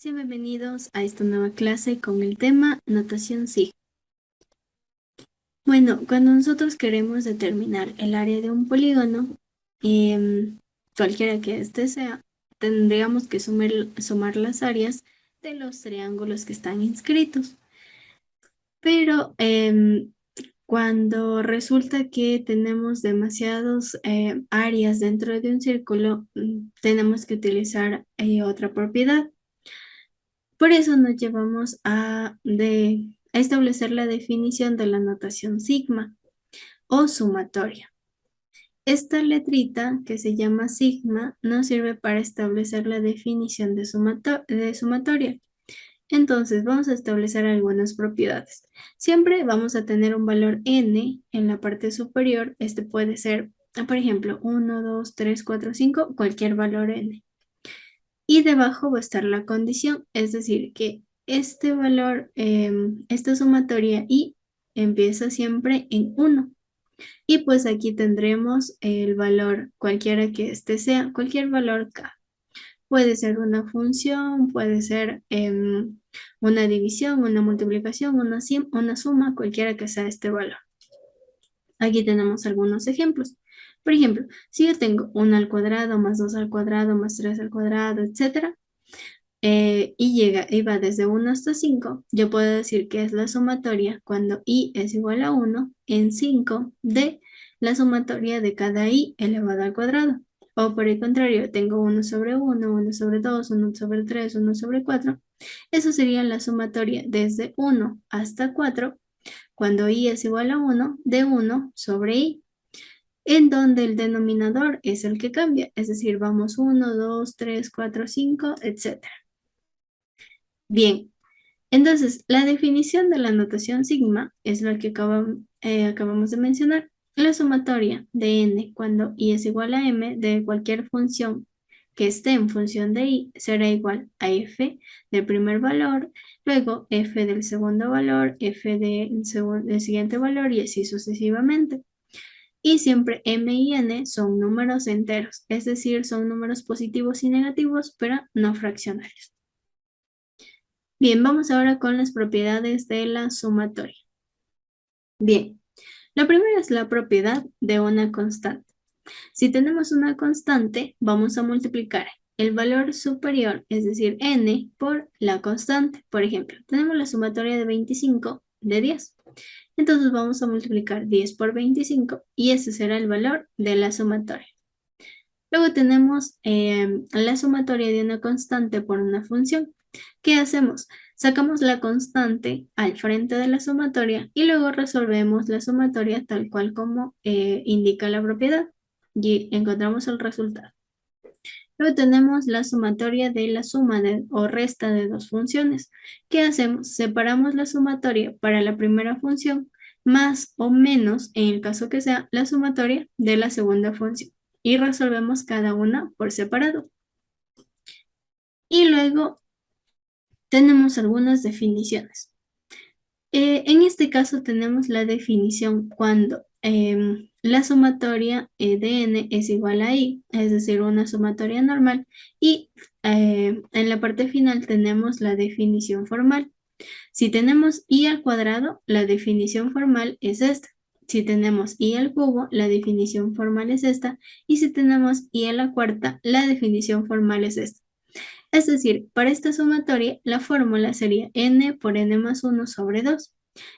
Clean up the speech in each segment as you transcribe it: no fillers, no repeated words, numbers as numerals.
Sean bienvenidos a esta nueva clase con el tema notación sigma. Bueno, cuando nosotros queremos determinar el área de un polígono, cualquiera que éste sea, tendríamos que sumar las áreas de los triángulos que están inscritos. Pero cuando resulta que tenemos demasiadas áreas dentro de un círculo, tenemos que utilizar otra propiedad. Por eso nos llevamos a establecer la definición de la notación sigma o sumatoria. Esta letrita que se llama sigma nos sirve para establecer la definición de sumatoria. Entonces vamos a establecer algunas propiedades. Siempre vamos a tener un valor n en la parte superior. Este puede ser, por ejemplo, 1, 2, 3, 4, 5, cualquier valor n. Y debajo va a estar la condición, es decir, que este valor, esta sumatoria y empieza siempre en 1. Y pues aquí tendremos el valor, cualquiera que este sea, cualquier valor k. Puede ser una función, puede ser una división, una multiplicación, una suma, cualquiera que sea este valor. Aquí tenemos algunos ejemplos. Por ejemplo, si yo tengo 1 al cuadrado, más 2 al cuadrado, más 3 al cuadrado, etcétera, y va desde 1 hasta 5, yo puedo decir que es la sumatoria cuando i es igual a 1 en 5 de la sumatoria de cada i elevado al cuadrado. O por el contrario, tengo 1 sobre 1, 1 sobre 2, 1 sobre 3, 1 sobre 4. Eso sería la sumatoria desde 1 hasta 4 cuando i es igual a 1 de 1 sobre i, en donde el denominador es el que cambia, es decir, vamos 1, 2, 3, 4, 5, etc. Bien, entonces la definición de la notación sigma es la que acabamos de mencionar. La sumatoria de n cuando i es igual a m de cualquier función que esté en función de i será igual a f del primer valor, luego f del segundo valor, f del siguiente valor y así sucesivamente. Y siempre m y n son números enteros, es decir, son números positivos y negativos, pero no fraccionarios. Bien, vamos ahora con las propiedades de la sumatoria. Bien, la primera es la propiedad de una constante. Si tenemos una constante, vamos a multiplicar el valor superior, es decir, n, por la constante. Por ejemplo, tenemos la sumatoria de 25 de 10. Entonces vamos a multiplicar 10 por 25 y ese será el valor de la sumatoria. Luego tenemos la sumatoria de una constante por una función. ¿Qué hacemos? Sacamos la constante al frente de la sumatoria y luego resolvemos la sumatoria tal cual como indica la propiedad y encontramos el resultado. Luego tenemos la sumatoria de la suma o resta de dos funciones. ¿Qué hacemos? Separamos la sumatoria para la primera función más o menos, en el caso que sea, la sumatoria de la segunda función y resolvemos cada una por separado. Y luego tenemos algunas definiciones. En este caso tenemos la definición cuando la sumatoria de n es igual a i, es decir, una sumatoria normal, y en la parte final tenemos la definición formal. Si tenemos i al cuadrado, la definición formal es esta. Si tenemos i al cubo, la definición formal es esta. Y si tenemos i a la cuarta, la definición formal es esta. Es decir, para esta sumatoria, la fórmula sería n por n más 1 sobre 2.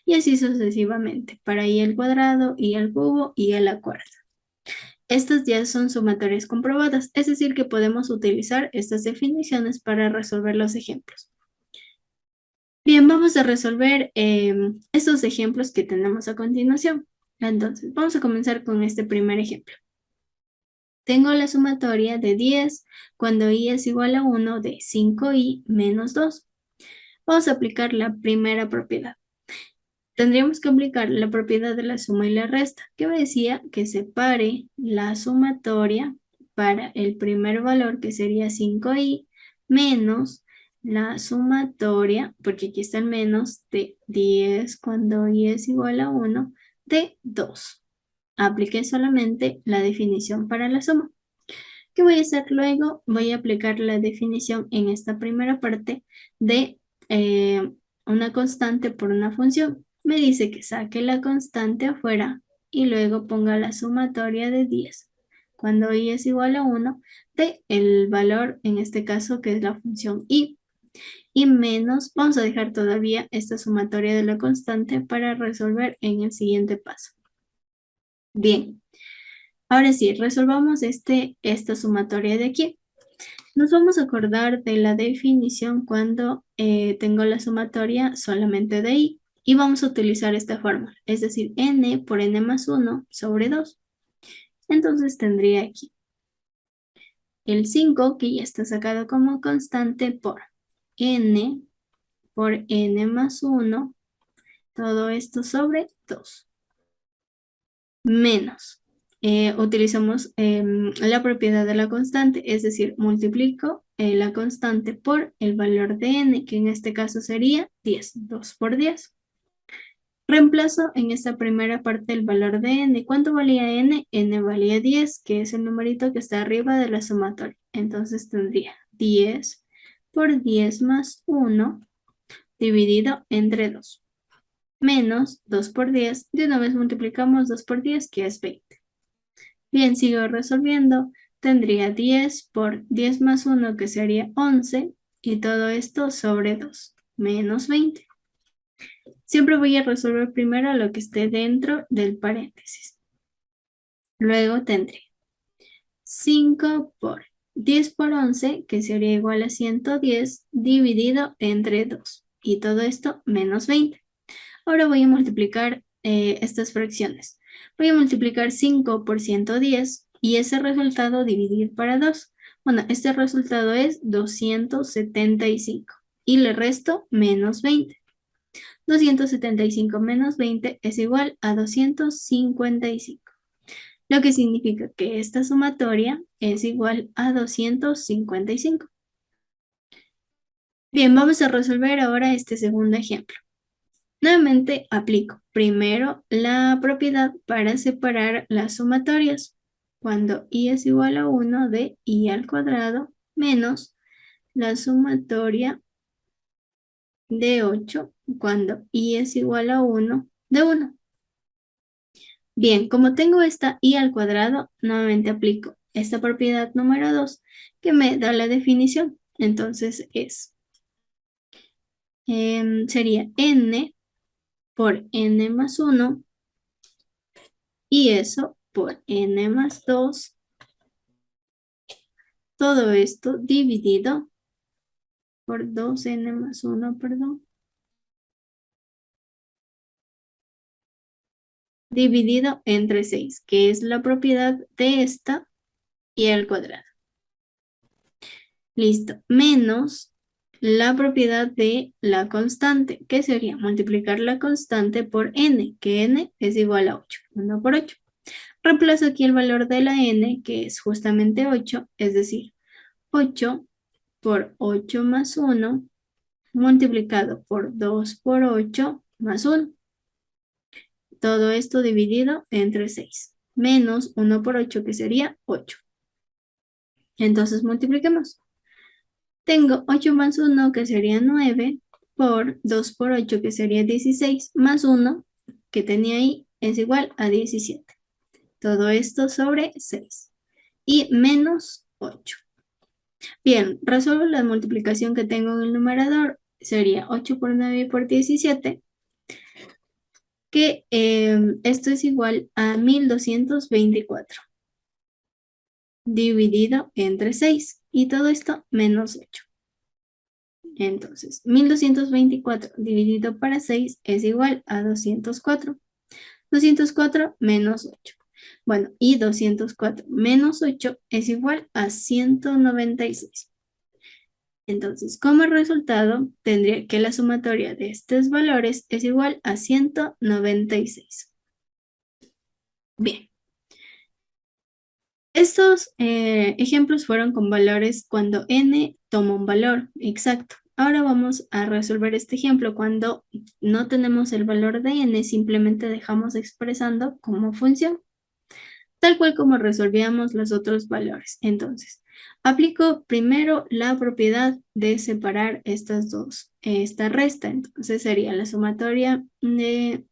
Y así sucesivamente, para i al cuadrado, i al cubo, i a la cuarta. Estas ya son sumatorias comprobadas, es decir, que podemos utilizar estas definiciones para resolver los ejemplos. Bien, vamos a resolver estos ejemplos que tenemos a continuación. Entonces, vamos a comenzar con este primer ejemplo. Tengo la sumatoria de 10 cuando i es igual a 1 de 5i menos 2. Vamos a aplicar la primera propiedad. Tendríamos que aplicar la propiedad de la suma y la resta, que me decía que separe la sumatoria para el primer valor, que sería 5i, menos la sumatoria, porque aquí está el menos, de 10 cuando i es igual a 1, de 2. Apliqué solamente la definición para la suma. ¿Qué voy a hacer luego? Voy a aplicar la definición en esta primera parte de una constante por una función. Me dice que saque la constante afuera y luego ponga la sumatoria de 10. Cuando i es igual a 1, de el valor, en este caso, que es la función i. Y menos, vamos a dejar todavía esta sumatoria de la constante para resolver en el siguiente paso. Bien, ahora sí, resolvamos esta sumatoria de aquí. Nos vamos a acordar de la definición cuando tengo la sumatoria solamente de i. Y vamos a utilizar esta fórmula, es decir, n por n más 1 sobre 2. Entonces tendría aquí el 5, que ya está sacado como constante, por n por n más 1, todo esto sobre 2. Menos. Utilizamos la propiedad de la constante, es decir, multiplico la constante por el valor de n, que en este caso sería 10, 2 por 10. Reemplazo en esta primera parte el valor de n. ¿Cuánto valía n? N valía 10, que es el numerito que está arriba de la sumatoria. Entonces tendría 10 por 10 más 1 dividido entre 2. Menos 2 por 10. De una vez multiplicamos 2 por 10, que es 20. Bien, sigo resolviendo. Tendría 10 por 10 más 1, que sería 11, y todo esto sobre 2, menos 20. Siempre voy a resolver primero lo que esté dentro del paréntesis. Luego tendré 5 por 10 por 11, que sería igual a 110, dividido entre 2, y todo esto menos 20. Ahora voy a multiplicar estas fracciones. Voy a multiplicar 5 por 110 y ese resultado dividir para 2. Bueno, este resultado es 275 y le resto menos 20. 275 menos 20 es igual a 255, lo que significa que esta sumatoria es igual a 255. Bien, vamos a resolver ahora este segundo ejemplo. Nuevamente aplico primero la propiedad para separar las sumatorias. Cuando i es igual a 1 de i al cuadrado menos la sumatoria de 8 cuando i es igual a 1 de 1. Bien, como tengo esta i al cuadrado, nuevamente aplico esta propiedad número 2 que me da la definición. Entonces sería n por n más 1 y eso por n más 2, todo esto dividido por 2n más 1, perdón, dividido entre 6, que es la propiedad de esta y al cuadrado. Listo, menos la propiedad de la constante, que sería multiplicar la constante por n, que n es igual a 8, 1 por 8. Reemplazo aquí el valor de la n, que es justamente 8, es decir, 8 por 8 más 1 multiplicado por 2 por 8 más 1. Todo esto dividido entre 6, menos 1 por 8, que sería 8. Entonces multipliquemos. Tengo 8 más 1, que sería 9, por 2 por 8, que sería 16, más 1, que tenía ahí, es igual a 17. Todo esto sobre 6. Y menos 8. Bien, resuelvo la multiplicación que tengo en el numerador. Sería 8 por 9 por 17, que esto es igual a 1224 dividido entre 6 y todo esto menos 8. Entonces, 1224 dividido para 6 es igual a 204. 204 menos 8. Bueno, y 204 menos 8 es igual a 196. Entonces, como resultado, tendría que la sumatoria de estos valores es igual a 196. Bien. Estos ejemplos fueron con valores cuando n toma un valor exacto. Ahora vamos a resolver este ejemplo cuando no tenemos el valor de n, simplemente dejamos expresando como función. tal cual como resolvíamos los otros valores. Entonces, aplico primero la propiedad de separar estas dos, esta resta. Entonces sería la sumatoria de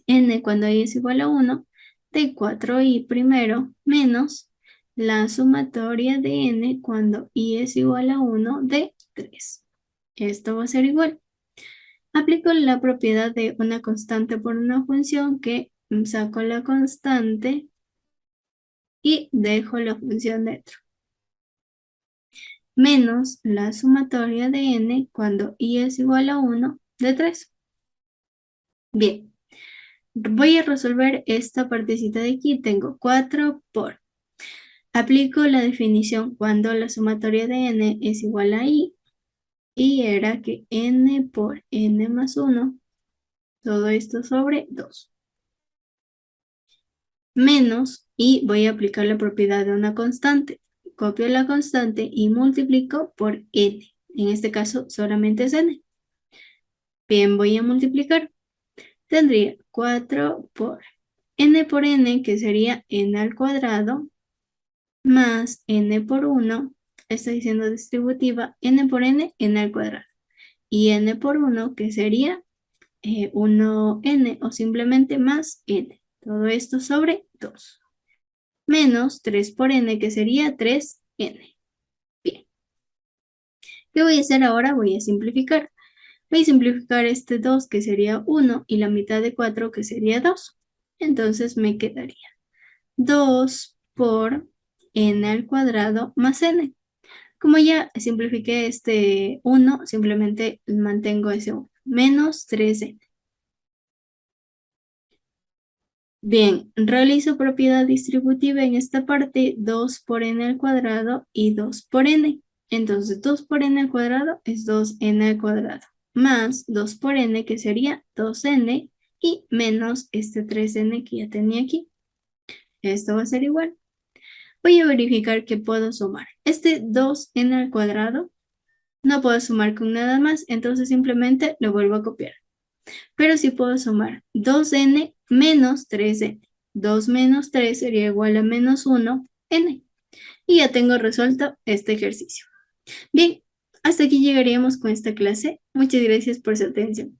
n cuando i es igual a 1 de 4i primero menos la sumatoria de n cuando i es igual a 1 de 3. Esto va a ser igual. Aplico la propiedad de una constante por una función que saco la constante y dejo la función dentro. Menos la sumatoria de n cuando i es igual a 1 de 3. Bien, voy a resolver esta partecita de aquí. Tengo 4 por. Aplico la definición cuando la sumatoria de n es igual a i. Y era que n por n más 1, todo esto sobre 2. Menos, y voy a aplicar la propiedad de una constante. Copio la constante y multiplico por n. En este caso solamente es n. Bien, voy a multiplicar. Tendría 4 por n, que sería n al cuadrado, más n por 1, estoy diciendo distributiva, n por n, n al cuadrado. Y n por 1, que sería 1n, o simplemente más n. Todo esto sobre 2. Menos 3 por n, que sería 3n. Bien. ¿Qué voy a hacer ahora? Voy a simplificar. Voy a simplificar este 2, que sería 1, y la mitad de 4, que sería 2. Entonces me quedaría 2 por n al cuadrado más n. Como ya simplifiqué este 1, simplemente mantengo ese 1. Menos 3n. Bien, realizo propiedad distributiva en esta parte, 2 por n al cuadrado y 2 por n. Entonces 2 por n al cuadrado es 2n al cuadrado, más 2 por n, que sería 2n, y menos este 3n que ya tenía aquí. Esto va a ser igual. Voy a verificar que puedo sumar. Este 2n al cuadrado no puedo sumar con nada más, entonces simplemente lo vuelvo a copiar. Pero sí puedo sumar 2n menos 3n. 2 menos 3 sería igual a menos 1n. Y ya tengo resuelto este ejercicio. Bien, hasta aquí llegaríamos con esta clase. Muchas gracias por su atención.